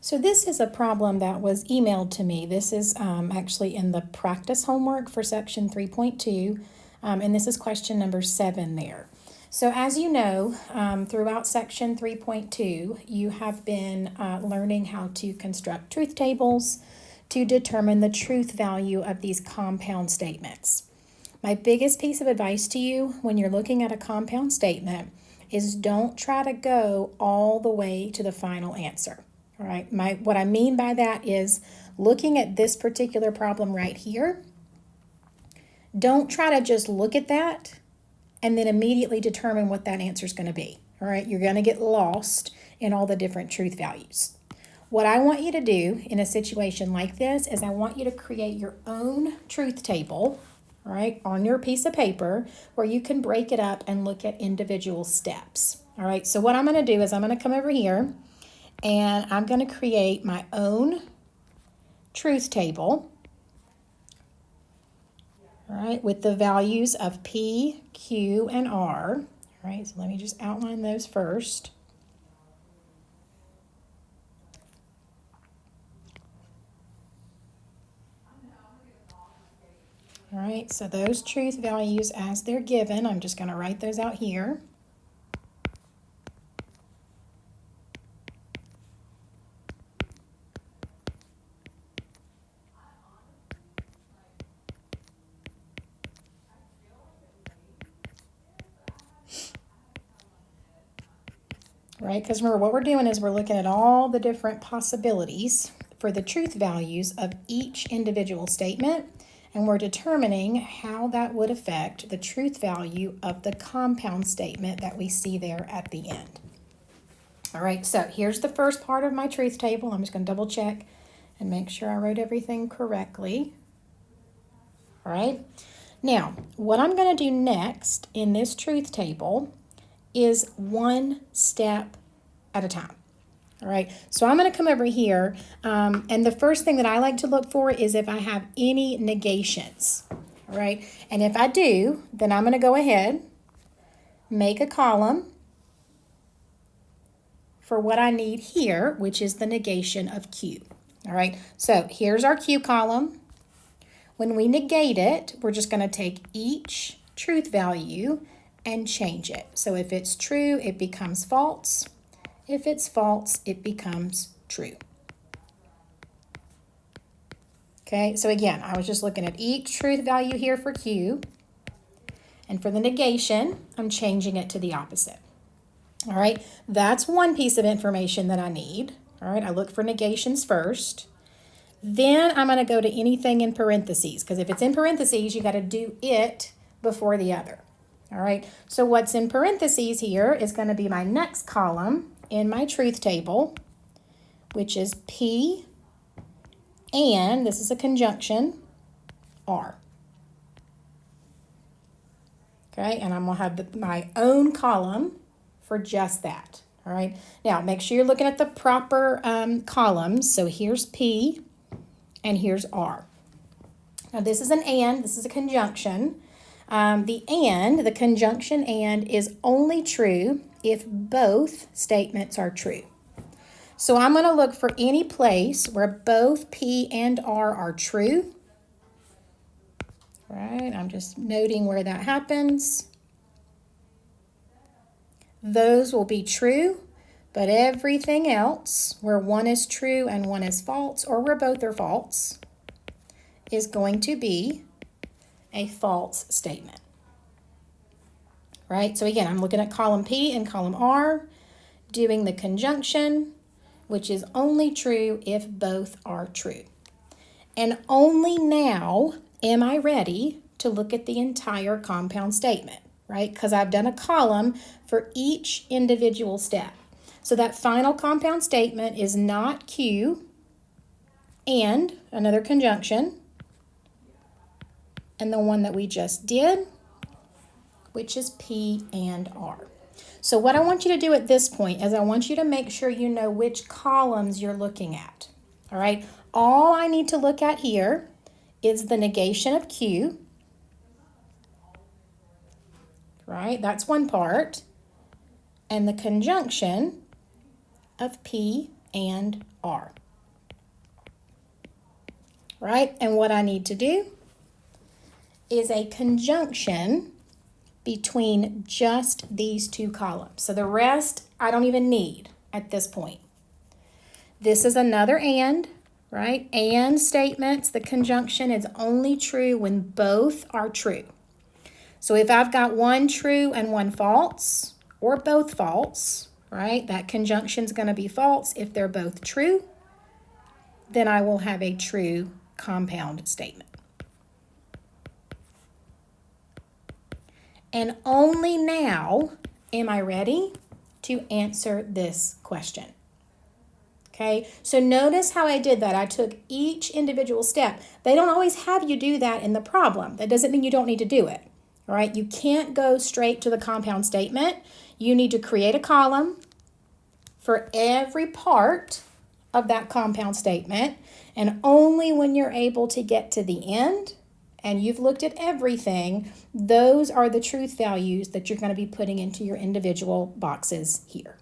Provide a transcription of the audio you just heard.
So this is a problem that was emailed to me. This is actually in the practice homework for section 3.2, and this is question number 7 there. So as you know, throughout section 3.2, you have been learning how to construct truth tables to determine the truth value of these compound statements. My biggest piece of advice to you when you're looking at a compound statement is don't try to go all the way to the final answer. All right, what I mean by that is looking at this particular problem right here, don't try to just look at that and then immediately determine what that answer is going to be. All right, you're going to get lost in all the different truth values. What I want you to do in a situation like this is I want you to create your own truth table, all right, on your piece of paper where you can break it up and look at individual steps. All right, so what I'm going to do is I'm going to come over here and I'm going to create my own truth table, all right, with the values of P, Q, and R. All right, so let me just outline those first. All right, so those truth values as they're given, I'm just going to write those out here. Right, because remember what we're doing is we're looking at all the different possibilities for the truth values of each individual statement, and we're determining how that would affect the truth value of the compound statement that we see there at the end. All right, so here's the first part of my truth table. I'm just going to double check and make sure I wrote everything correctly. All right, now what I'm going to do next in this truth table is one step at a time. All right, so I'm going to come over here, and the first thing that I like to look for is if I have any negations. All right, and if I do, then I'm going to go ahead, make a column for what I need here, which is the negation of Q. All right, so here's our Q column. When we negate it, we're just going to take each truth value and change it. So if it's true, it becomes false. If it's false, it becomes true. Okay, so again, I was just looking at each truth value here for Q. And for the negation, I'm changing it to the opposite. All right, that's one piece of information that I need. All right, I look for negations first. Then I'm going to go to anything in parentheses, because if it's in parentheses, you got to do it before the other. All right, so what's in parentheses here is going to be my next column in my truth table, which is P, and this is a conjunction, R. Okay, and I'm going to have my own column for just that. All right, now make sure you're looking at the proper columns. So here's P, and here's R. Now this is an and, this is a conjunction. The conjunction and is only true if both statements are true. So I'm going to look for any place where both P and R are true. Right, I'm just noting where that happens. Those will be true, but everything else, where one is true and one is false, or where both are false, is going to be a false statement. Right, so again, I'm looking at column P and column R, doing the conjunction, which is only true if both are true. And only now am I ready to look at the entire compound statement, right? Because I've done a column for each individual step. So that final compound statement is not Q and another conjunction, and the one that we just did, which is P and R. So what I want you to do at this point is I want you to make sure you know which columns you're looking at. All right, all I need to look at here is the negation of Q. Right, that's one part. And the conjunction of P and are. Right? And what I need to do is a conjunction between just these two columns. So the rest I don't even need at this point. This is another and, right? And statements, the conjunction is only true when both are true. So if I've got one true and one false, or both false, right? That conjunction is going to be false. If they're both true, then I will have a true compound statement. And only now am I ready to answer this question. Okay, so notice how I did that. I took each individual step. They don't always have you do that in the problem. That doesn't mean you don't need to do it. All right, you can't go straight to the compound statement. You need to create a column for every part of that compound statement. And only when you're able to get to the end and you've looked at everything, those are the truth values that you're going to be putting into your individual boxes here.